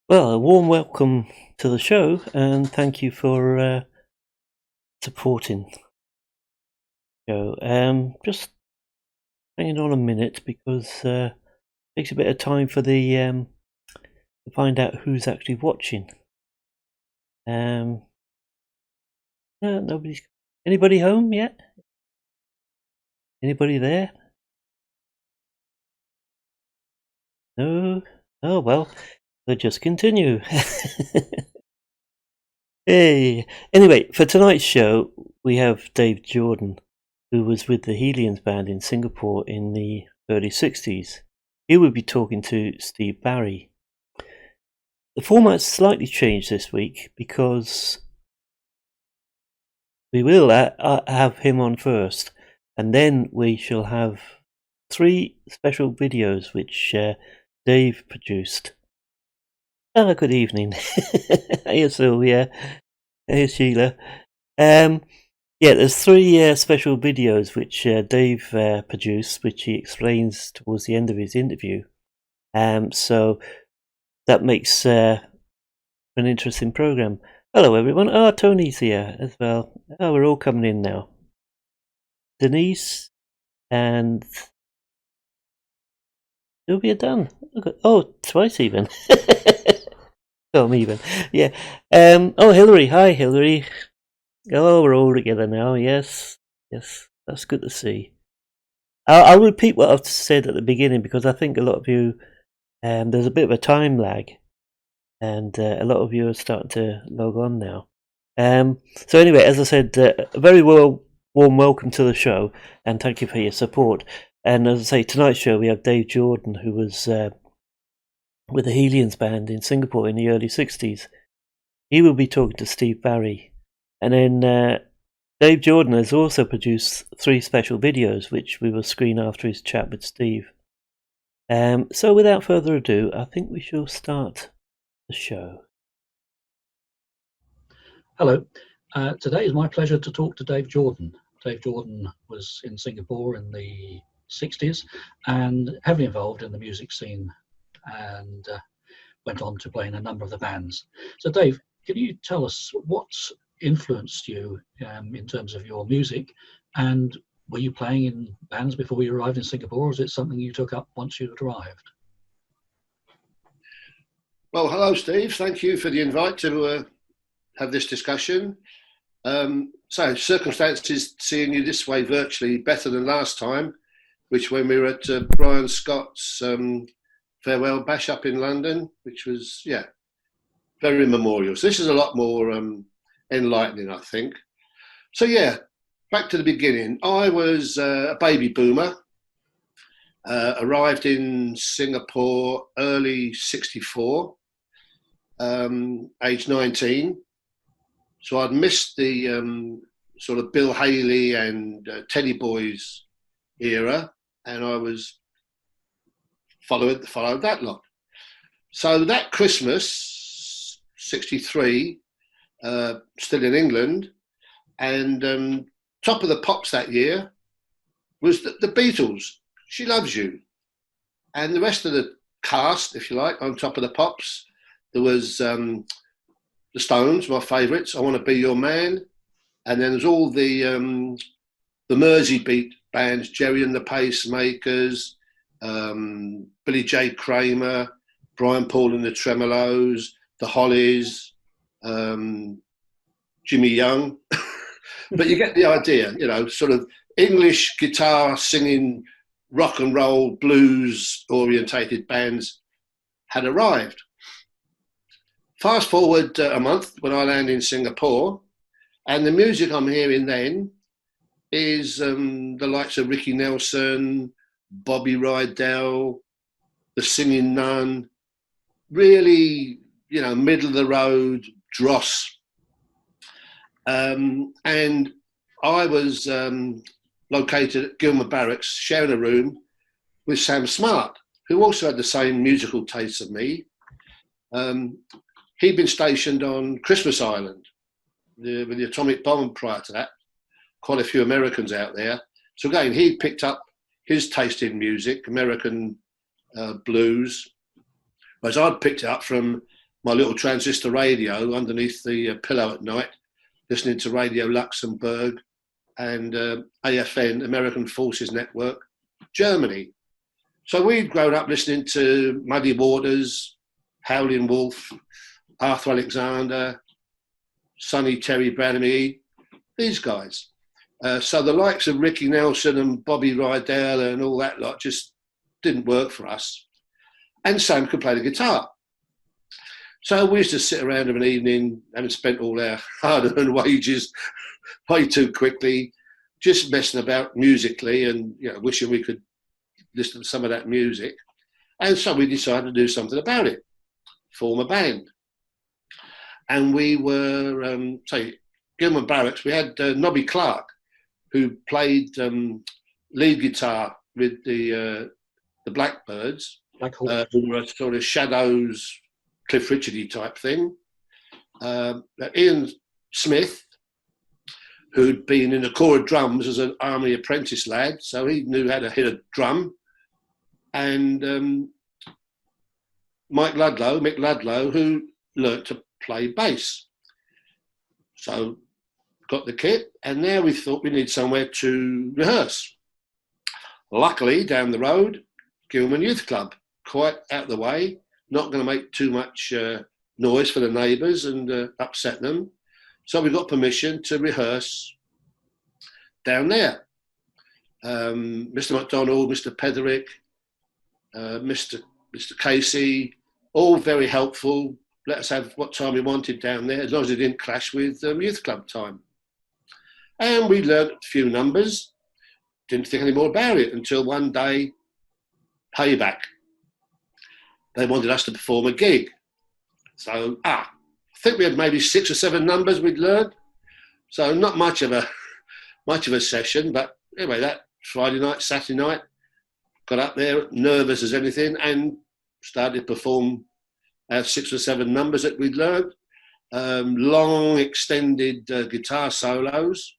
Well, a warm welcome to the show, and thank you for supporting the show. Just hanging on a minute because it takes a bit of time for the to find out who's actually watching. Nobody's. Anybody home yet? Anybody there? No. Oh well, we'll just continue. Hey. Anyway, for tonight's show, we have Dave Jordan, who was with the Hellions band in Singapore in the early 60s. He will be talking to Steve Barry. The format's slightly changed this week because we will have him on first, and then we shall have 3 special videos which Dave produced. Good evening. Hey, Sylvia. Hey, Sheila. There's 3 special videos which Dave produced, which he explains towards the end of his interview. So that makes an interesting program. Hello, everyone. Oh, Tony's here as well. Oh, we're all coming in now. Denise and Sylvia done. Oh, twice even. Oh, I'm even. Yeah. Oh, Hillary. Hi, Hillary. Oh, we're all together now. Yes. Yes. That's good to see. I'll repeat what I've said at the beginning because I think a lot of you, there's a bit of a time lag, and a lot of you are starting to log on now. So anyway, as I said, a very warm welcome to the show, and thank you for your support. And as I say, tonight's show we have Dave Jordan, who was with the Hellions band in Singapore in the early 60s. He will be talking to Steve Barry. And then Dave Jordan has also produced 3 special videos, which we will screen after his chat with Steve. So without further ado, I think we shall start the show. Hello. Today is my pleasure to talk to Dave Jordan. Dave Jordan was in Singapore in the 60s and heavily involved in the music scene and went on to play in a number of the bands. So Dave, can you tell us what's influenced you in terms of your music, and were you playing in bands before you arrived in Singapore, or is it something you took up once you arrived? Well, hello, Steve. Thank you for the invite to have this discussion. So circumstances seeing you this way virtually better than last time, which when we were at Brian Scott's farewell bash up in London, which was, very memorial. So this is a lot more enlightening, I think. So back to the beginning. I was a baby boomer, arrived in Singapore early 64, age 19. So I'd missed the sort of Bill Haley and Teddy Boys era, and I was followed that lot. So that Christmas, 63, still in England, and top of the pops that year was the Beatles, She Loves You. And the rest of the cast, if you like, on top of the pops, there was the Stones, my favourites, I Want to Be Your Man. And then there's all the Mersey beat bands, Jerry and the Pacemakers, Billy J. Kramer, Brian Paul and the Tremolos, the Hollies, Jimmy Young. But you get the idea, sort of English guitar singing, rock and roll, blues orientated bands had arrived. Fast forward a month when I land in Singapore, and the music I'm hearing then is the likes of Ricky Nelson, Bobby Rydell, the Singing Nun, really, middle of the road, dross. And I was located at Gilmer Barracks, sharing a room with Sam Smart, who also had the same musical tastes as me. He'd been stationed on Christmas Island with the atomic bomb prior to that. Quite a few Americans out there. So again, he picked up his taste in music, American blues, whereas I'd picked it up from my little transistor radio underneath the pillow at night, listening to Radio Luxembourg and AFN, American Forces Network, Germany. So we'd grown up listening to Muddy Waters, Howlin' Wolf, Arthur Alexander, Sonny Terry Branamy, these guys. So the likes of Ricky Nelson and Bobby Rydell and all that lot just didn't work for us. And Sam could play the guitar. So we used to sit around of an evening, having spent all our hard-earned wages way too quickly, just messing about musically and wishing we could listen to some of that music. And so we decided to do something about it, form a band. And we were, Gilman Barracks, we had Nobby Clark, who played lead guitar with the Blackbirds, who were sort of Shadows, Cliff Richardy type thing. Ian Smith, who'd been in the Corps of Drums as an army apprentice lad, so he knew how to hit a drum. And Mick Ludlow, who learnt to play bass. So got the kit, and now we thought we need somewhere to rehearse. Luckily, down the road, Gilman Youth Club, quite out the way, not going to make too much noise for the neighbours and upset them. So we got permission to rehearse down there. Mr. MacDonald, Mr. Petherick, Mr. Casey, all very helpful. Let us have what time we wanted down there, as long as it didn't clash with youth club time. And we learnt a few numbers, didn't think any more about it until one day, Payback. They wanted us to perform a gig. So, I think we had maybe 6 or 7 numbers we'd learned. So not much of a session, but anyway, that Friday night, Saturday night, got up there, nervous as anything, and started to perform our 6 or 7 numbers that we'd learned. Long, extended guitar solos.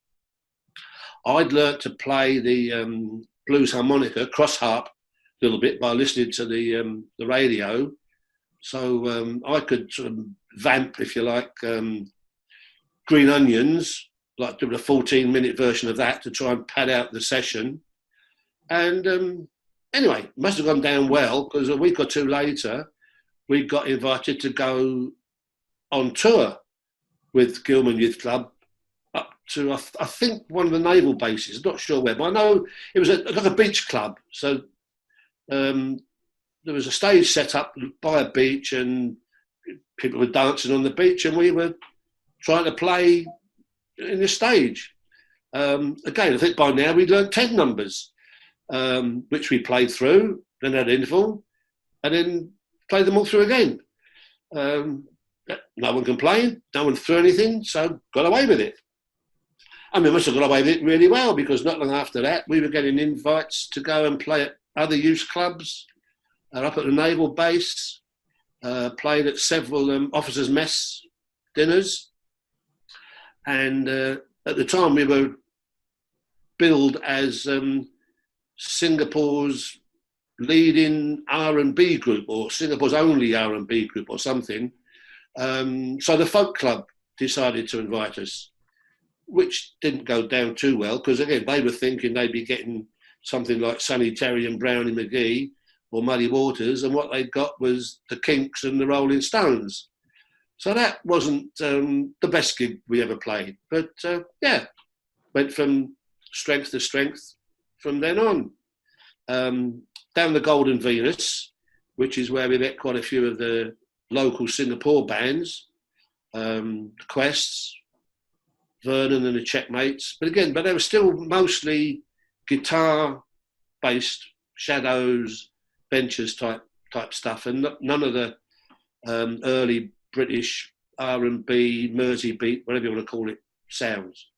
I'd learnt to play the blues harmonica, cross harp, a little bit by listening to the radio. So I could sort of vamp, if you like, Green Onions, like doing a 14-minute version of that to try and pad out the session. And anyway, must have gone down well, because a week or two later, we got invited to go on tour with Gilman Youth Club up to, I think, one of the naval bases, not sure where, but I know it was like a beach club. So there was a stage set up by a beach and people were dancing on the beach, and we were trying to play in the stage. Again, I think by now we'd learned 10 numbers, which we played through, then had an interval, and then played them all through again. No one complained, no one threw anything, so got away with it. And we must have got away with it really well, because not long after that, we were getting invites to go and play at other youth clubs, up at the naval base, played at several officers' mess dinners. And at the time, we were billed as Singapore's leading R&B group, or Singapore's only R&B group or something. So the folk club decided to invite us, which didn't go down too well, because again, they were thinking they'd be getting something like Sonny Terry and Brownie McGee or Muddy Waters, and what they got was the Kinks and the Rolling Stones. So that wasn't the best gig we ever played. But yeah, went from strength to strength from then on. Down the Golden Venus, which is where we met quite a few of the local Singapore bands, the Quests, Vernon and the Checkmates. But they were still mostly guitar-based, Shadows, Ventures type stuff, and none of the early British R&B, Mersey beat, whatever you want to call it, sounds.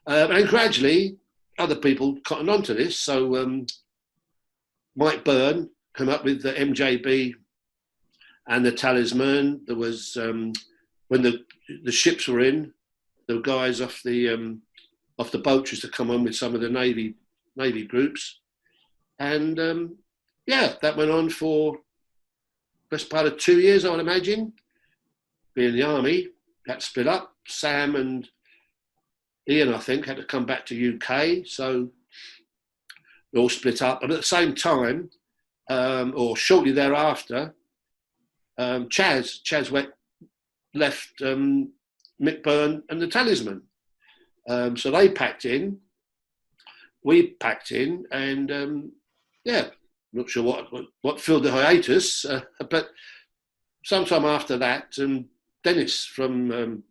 And gradually, other people cottoned on to this. So Mike Byrne came up with the MJB and the Talisman. There was, when the ships were in, there were guys off the boats used to come on with some of the Navy groups. And yeah, that went on for best part of 2 years, I would imagine. Being in the army, that split up. Sam and Ian, I think, had to come back to UK, so we all split up. And at the same time, or shortly thereafter, Chaz left Mick Byrne and the Talisman. So they packed in, we packed in, and yeah, not sure what filled the hiatus, but sometime after that, Dennis from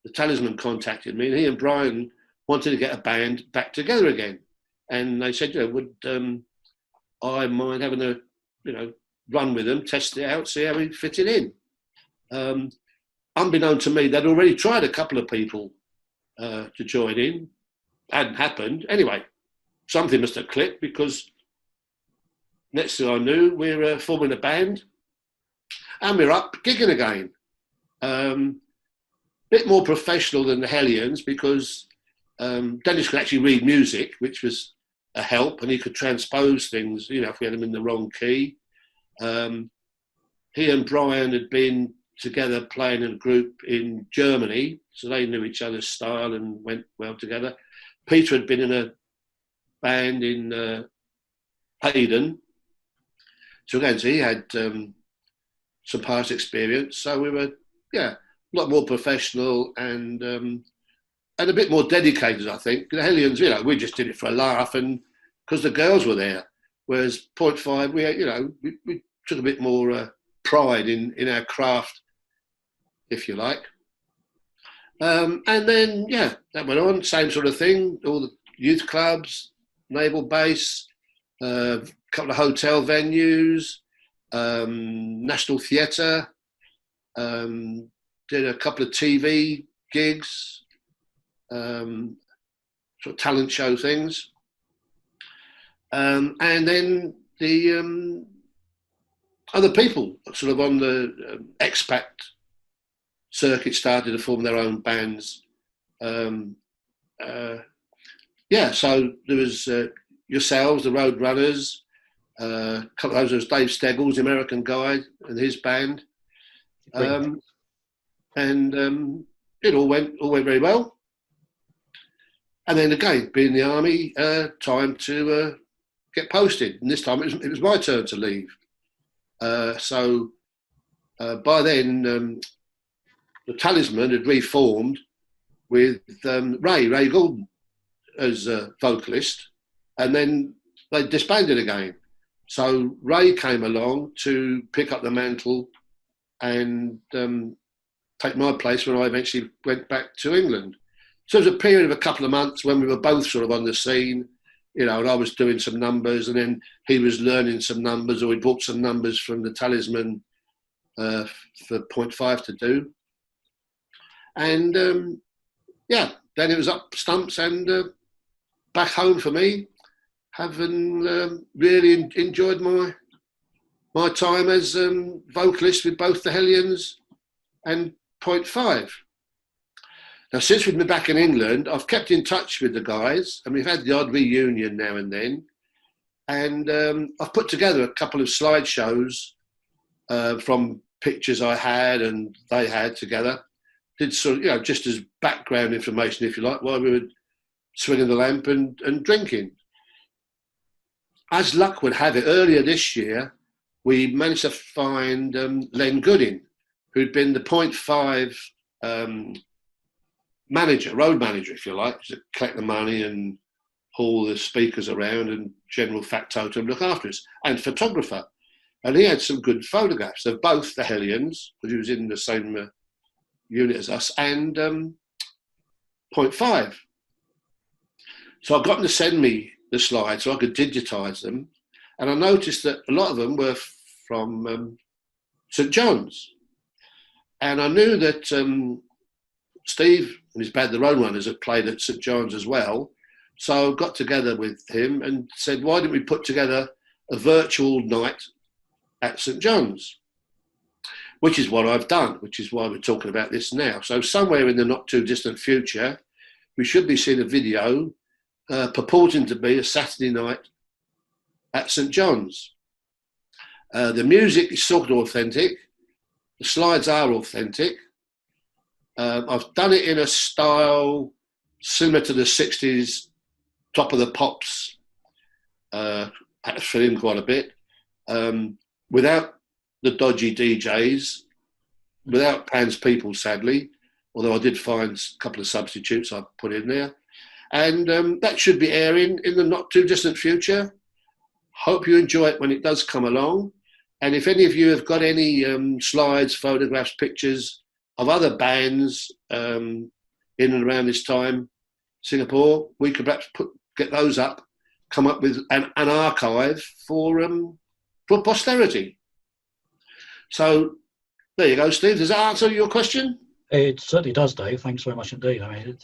the Talisman contacted me, and he and Brian wanted to get a band back together again. And they said, would I mind having a, run with them, test it out, see how we fit it in. Unbeknown to me, they'd already tried a couple of people to join in. Hadn't happened. Anyway, something must have clicked, because next thing I knew, we're forming a band, and we're up gigging again. Bit more professional than the Hellions, because Dennis could actually read music, which was a help, and he could transpose things, if we had them in the wrong key. He and Brian had been together playing in a group in Germany, so they knew each other's style and went well together. Peter had been in a band in Hayden, so again, so he had some past experience. So we were, a lot more professional and a bit more dedicated, I think. The Hellions, we just did it for a laugh, and because the girls were there. Whereas Point Five, we took a bit more pride in our craft, if you like. And then, that went on, same sort of thing. All the youth clubs, naval base, a couple of hotel venues, National Theatre, did a couple of TV gigs, sort of talent show things. And then the other people sort of on the expat circuit started to form their own bands. So there was yourselves, the Roadrunners, a couple of those was Dave Steggles, the American guy, and his band. It all went very well. And then again, being in the army, time to get posted. And this time it was my turn to leave. So by then, the Talisman had reformed with Ray Gordon as a vocalist, and then they disbanded again. So Ray came along to pick up the mantle and take my place when I eventually went back to England. So it was a period of a couple of months when we were both sort of on the scene, and I was doing some numbers, and then he was learning some numbers, or he brought some numbers from the Talisman for Point Five to do. And then it was up stumps and back home for me, having really enjoyed my time as vocalist with both the Hellions and Point Five. Now, since we've been back in England, I've kept in touch with the guys, and we've had the odd reunion now and then. And I've put together a couple of slideshows from pictures I had and they had together. Did sort of, just as background information, if you like, while we were swinging the lamp and drinking. As luck would have it, earlier this year, we managed to find Len Gooding, who'd been the Point Five manager, road manager, if you like, to collect the money and haul the speakers around and general factotum, look after us, and photographer. And he had some good photographs of both the Hellions, because he was in the same unit as us, and Point Five. So I got him to send me the slides so I could digitise them. And I noticed that a lot of them were from St John's. And I knew that Steve and his band, the Roadrunners, had played at St John's as well. So I got together with him and said, why didn't we put together a virtual night at St John's? Which is what I've done, which is why we're talking about this now. So somewhere in the not too distant future, we should be seeing a video purporting to be a Saturday night at St John's. The music is sort of authentic. The slides are authentic. I've done it in a style similar to the 60s, Top of the Pops. Had to fill in quite a bit. Without the dodgy DJs, without Pan's people, sadly, although I did find a couple of substitutes I put in there. And that should be airing in the not too distant future. Hope you enjoy it when it does come along. And if any of you have got any slides, photographs, pictures of other bands in and around this time, Singapore, we could perhaps get those up, come up with an archive for posterity. So there you go, Steve. Does that answer your question? It certainly does, Dave. Thanks very much indeed. I mean,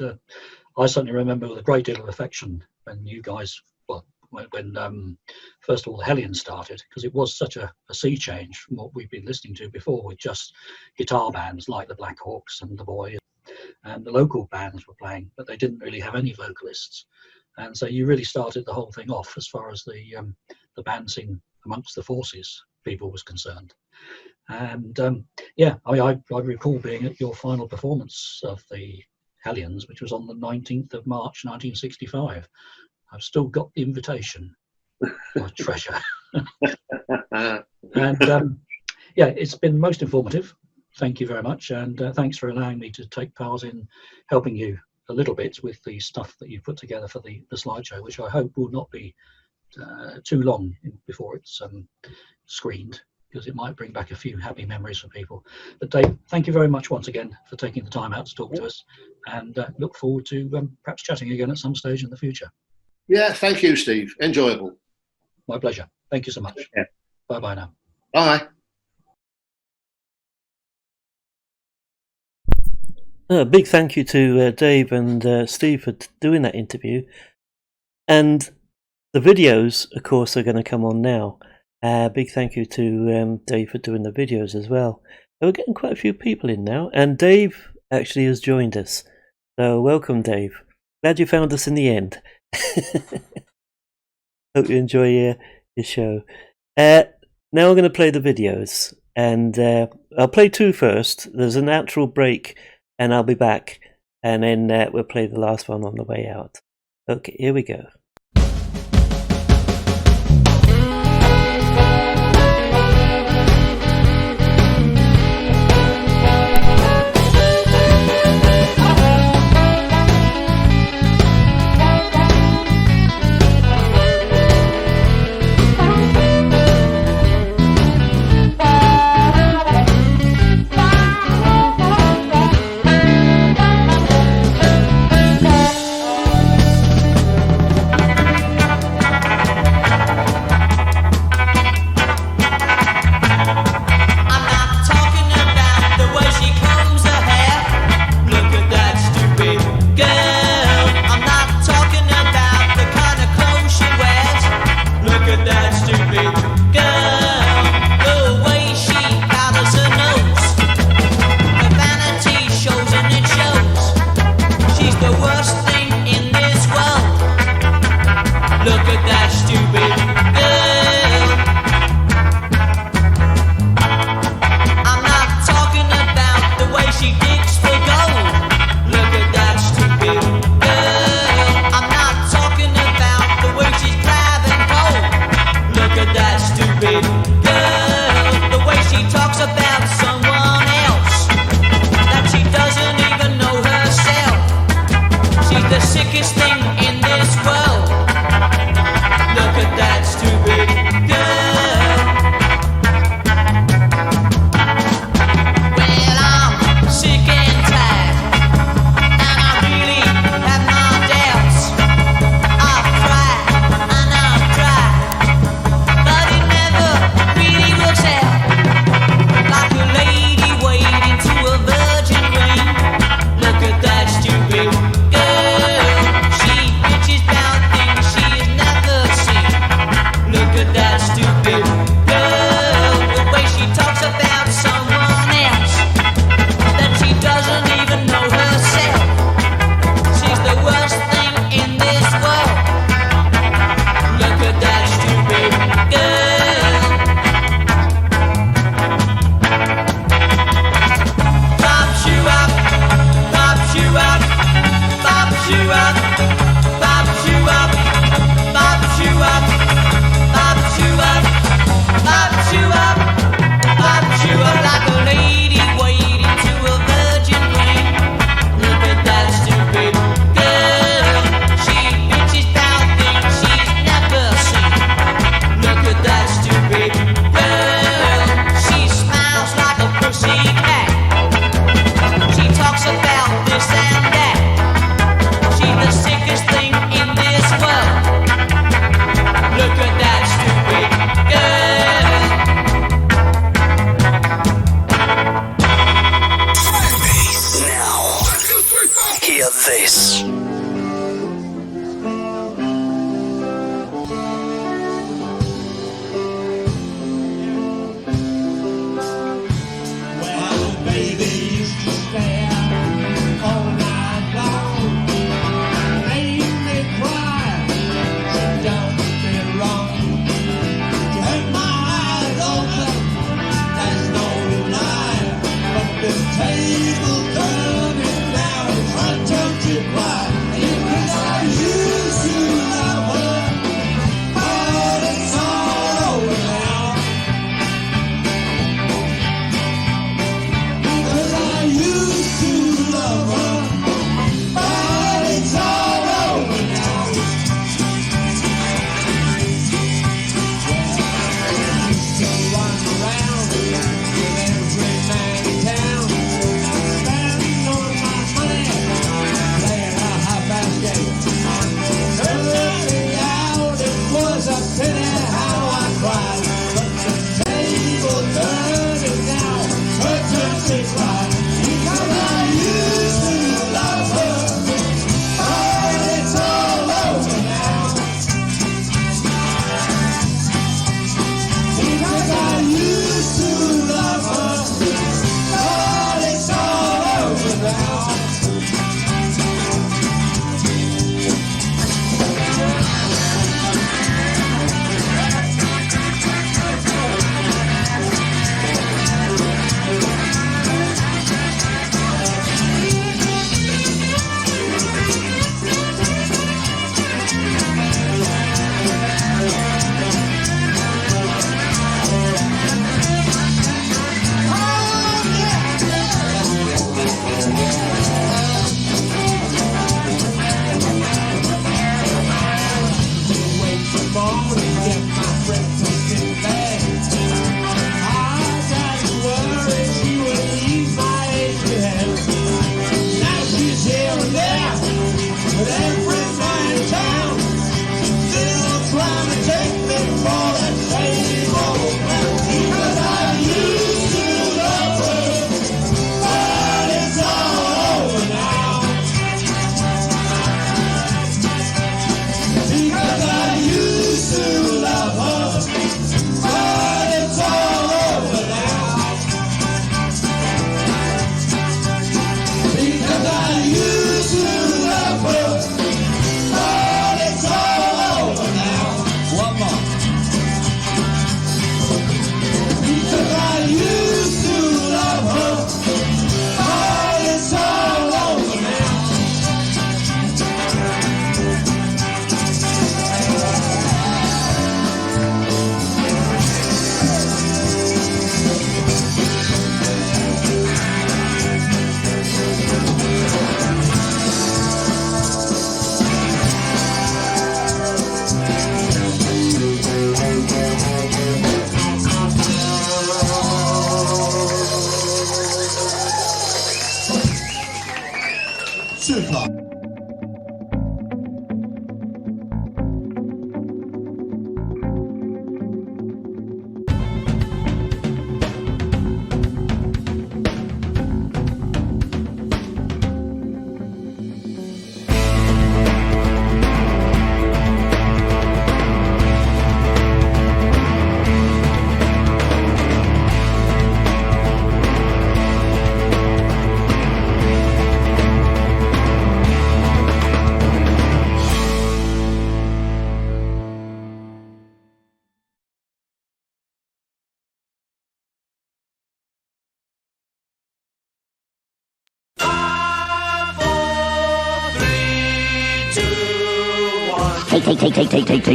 I certainly remember with a great deal of affection when you guys, well, when first of all the Hellions started, because it was such a sea change from what we've been listening to before with just guitar bands like the Black Hawks and the Boys, and the local bands were playing, but they didn't really have any vocalists. And so you really started the whole thing off as far as the band scene amongst the forces people was concerned. And yeah, I recall being at your final performance of the Hellions, which was on the 19th of March 1965. I've still got the invitation. A treasure. And yeah, it's been most informative. Thank you very much, and thanks for allowing me to take part in helping you a little bit with the stuff that you put together for the slideshow, which I hope will not be too long before it's screened, because it might bring back a few happy memories for people. But Dave, thank you very much once again for taking the time out to talk to us, and look forward to perhaps chatting again at some stage in the future. Yeah, thank you, Steve. Enjoyable. My pleasure. Thank you so much. Yeah. Bye-bye now. Bye. A big thank you to Dave and Steve for doing that interview. And the videos, of course, are going to come on now. Big thank you to Dave for doing the videos as well. We're getting quite a few people in now, and Dave actually has joined us. So welcome, Dave. Glad you found us in the end. Hope you enjoy your show. Now we're going to play the videos, and I'll play two first. There's an outro break, and I'll be back, and then we'll play the last one on the way out. Okay, here we go. Sickest thing in this world. Look at that.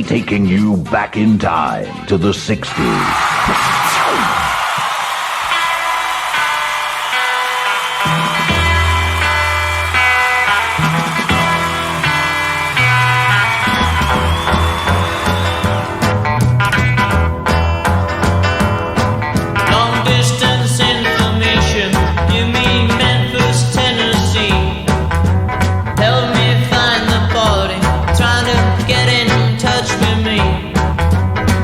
Taking you back in time to the 60s. Long distance information, give me Memphis, Tennessee. Help me find the body, trying to get in touch with me.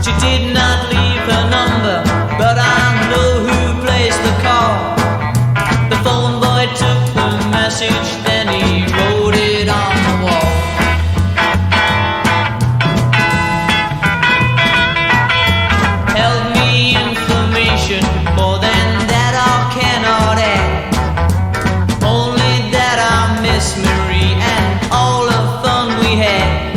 She did not leave her number, but I know who placed the call. The phone boy took the message, then he wrote it on the wall. Held me information, more than that I cannot add. Only that I miss Marie and all the fun we had.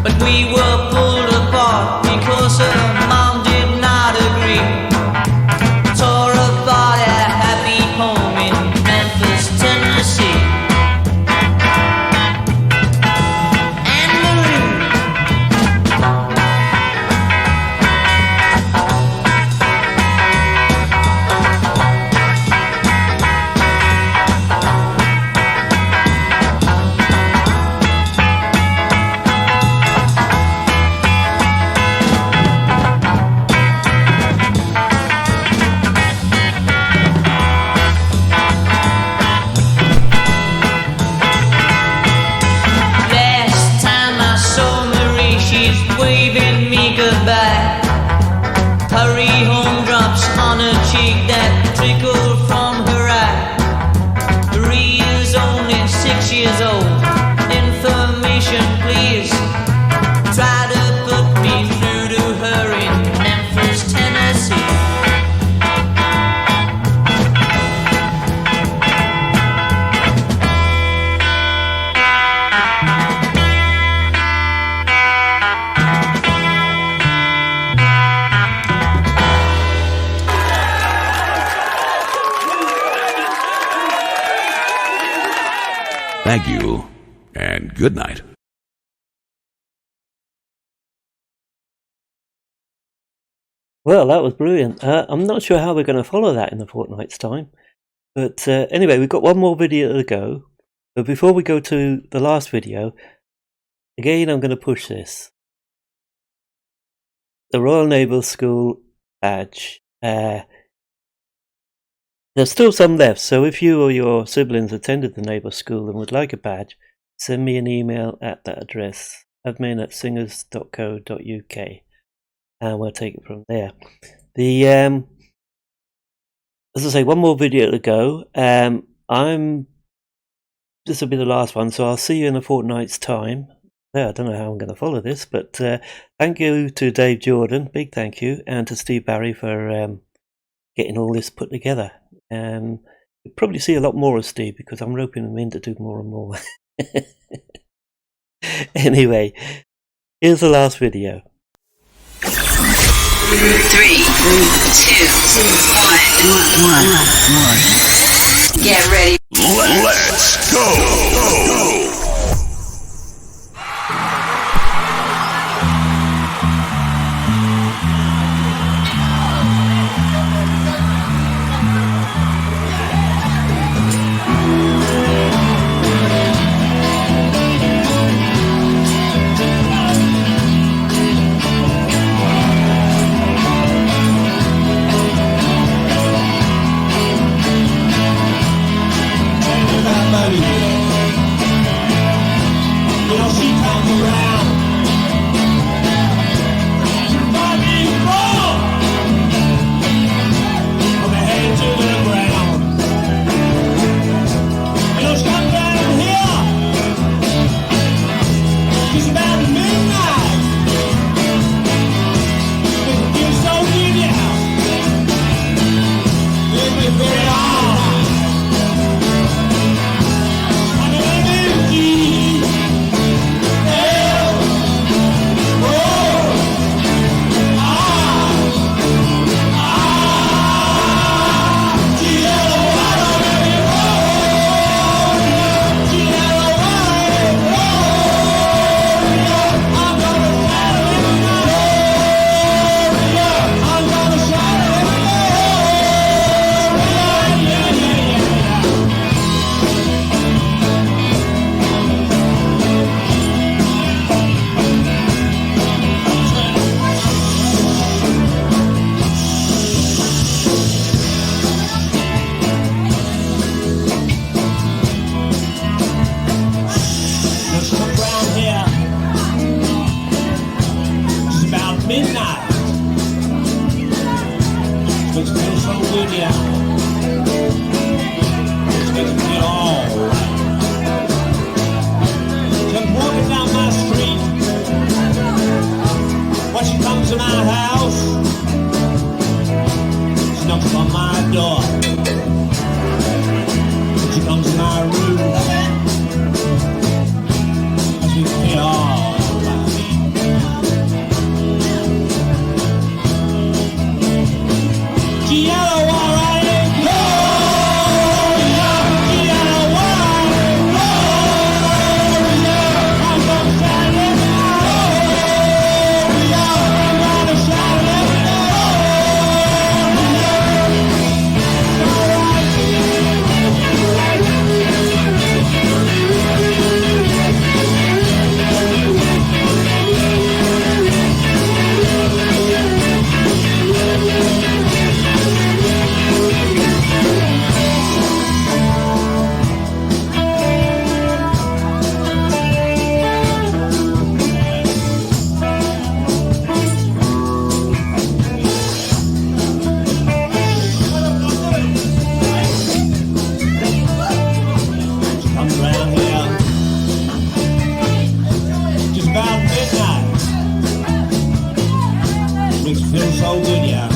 But we were pulled apart because her mom did not agree. Tore apart a happy home in Memphis, Tennessee. And Marie, last time I saw Marie, she's waving me goodbye. Hurry home drops on her cheek that trickle from her eye. Marie is only 6 years old. Information, please. Try to put me through to her in Memphis, Tennessee. Thank you, and good night. Well, that was brilliant. I'm not sure how we're going to follow that in a fortnight's time. But anyway, we've got one more video to go. But before we go to the last video, again, I'm going to push this. The Royal Naval School badge. There's still some left, so if you or your siblings attended the naval school and would like a badge, send me an email at that address, admin@singers.co.uk. and we'll take it from there. The as I say, one more video to go. This will be the last one, so I'll see you in a fortnight's time. I don't know how I'm going to follow this, but thank you to Dave Jordan, big thank you, and to Steve Barry for getting all this put together. You'll probably see a lot more of Steve because I'm roping him in to do more and more. Anyway, here's the last video. 3, 2, 1. Get ready. Let's go! Feel so good, yeah.